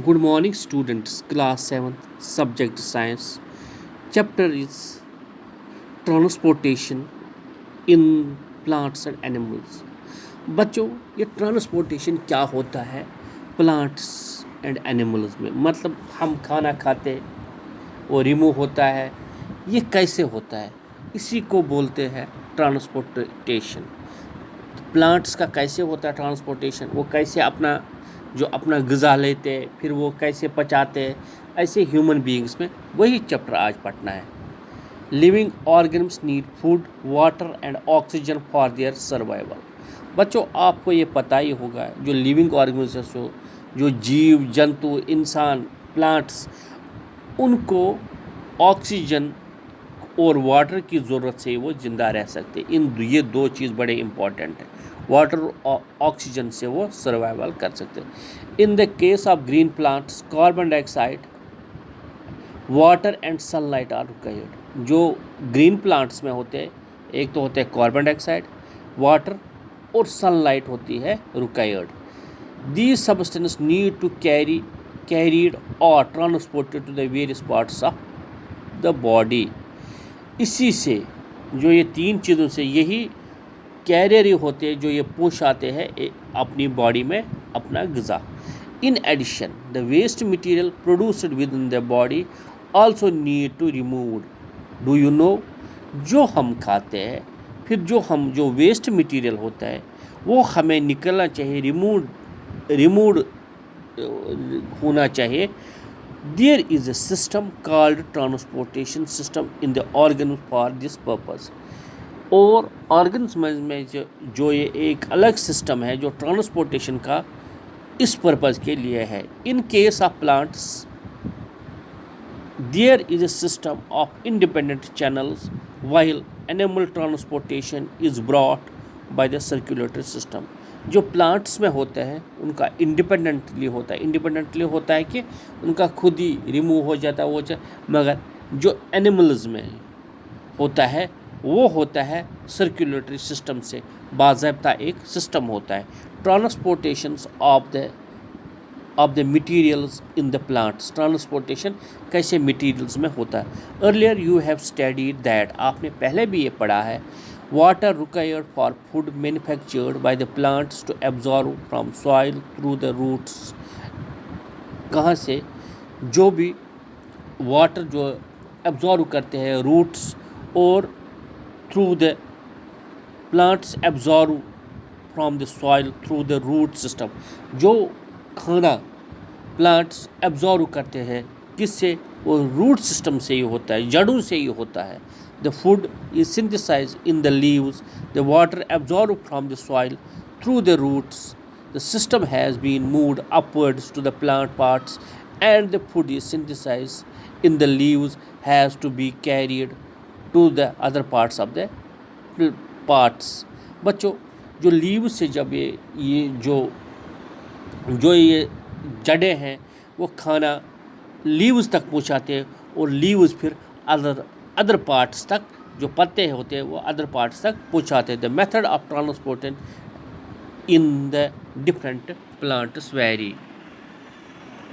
Good morning, students. Class 7th, subject science. Chapter is transportation in plants and animals. बच्चों, ये transportation क्या होता है प्लांट्स एंड एनिमल्स में? मतलब हम खाना खाते वो रिमूव होता है, ये कैसे होता है? इसी को बोलते हैं ट्रांसपोर्टेशन। प्लांट्स का कैसे होता है ट्रांसपोर्टेशन, वो कैसे अपना ग़िज़ा लेते हैं, फिर वो कैसे पचाते हैं, ऐसे ह्यूमन बीइंग्स में वही चैप्टर आज पढ़ना है। Living organisms need food, water and oxygen for their survival. बच्चों, आपको ये पता ही होगा, जो लिविंग ऑर्गेनिम्स हो, जो जीव जंतु, इंसान, प्लांट्स, उनको ऑक्सीजन और वाटर की ज़रूरत से वो ज़िंदा रह सकते। ये दो चीज़ बड़े इंपॉर्टेंट हैं। वाटर और ऑक्सीजन से वो सर्वाइवल कर सकते हैं। In the case of green plants, carbon dioxide, water and sunlight are required. जो ग्रीन प्लांट्स में होते हैं, एक तो होते हैं कार्बन डाइऑक्साइड, वाटर और सनलाइट होती है required. These substance need to carried or transported to the various parts of the body. इसी से जो ये तीन चीज़ों से यही कैरियर होते हैं, जो ये पहुँचाते हैं अपनी बॉडी में अपना ग़िज़ा। In addition the waste material produced within the body also need to remove. Do you know, जो हम खाते हैं, फिर जो वेस्ट मटेरियल होता है वो हमें निकलना चाहिए, रिमूव होना चाहिए। There is a system called transportation system in the organ for this purpose। और ऑर्गन्स में जो ये एक अलग सिस्टम है जो ट्रांसपोर्टेशन का इस पर्पज़ के लिए है। In case of plants there is a system of independent channels while animal transportation is brought by the circulatory system। जो प्लांट्स में होते हैं उनका इंडिपेंडेंटली होता है कि उनका खुद ही रिमूव हो जाता है वो, मगर जो एनिमल्स में होता है वो होता है सर्कुलेटरी सिस्टम से, बाज़ाब्ता एक सिस्टम होता है। Transportation of the materials in the plants. Transportation कैसे मटीरियल्स में होता है। Earlier you have studied that, आपने पहले भी ये पढ़ा है, water required for food manufactured by the plants to absorb from soil through the roots। कहाँ से जो भी वाटर जो एब्जॉर्व करते हैं रूट्स, और through the plants absorb from the soil through the root system. जो खाना प्लांट्स एब्जॉर्व करते हैं किससे, वो रूट सिस्टम से ही होता है, जड़ों से ही होता है। The food is synthesized in the leaves, the water absorbed from the soil through the roots. The system has been moved upwards to the plant parts, and the food is synthesized in the leaves has to be carried to the other parts of the parts। बच्चों, जो leaves से जब ये जो ये जड़ें हैं वो खाना लीव्स तक पहुँचाते हैं, और लीव्स फिर अदर पार्ट्स तक, जो पत्ते होते हैं वो अदर पार्ट्स तक पहुँचाते हैं। The method of transportation in the different plants very.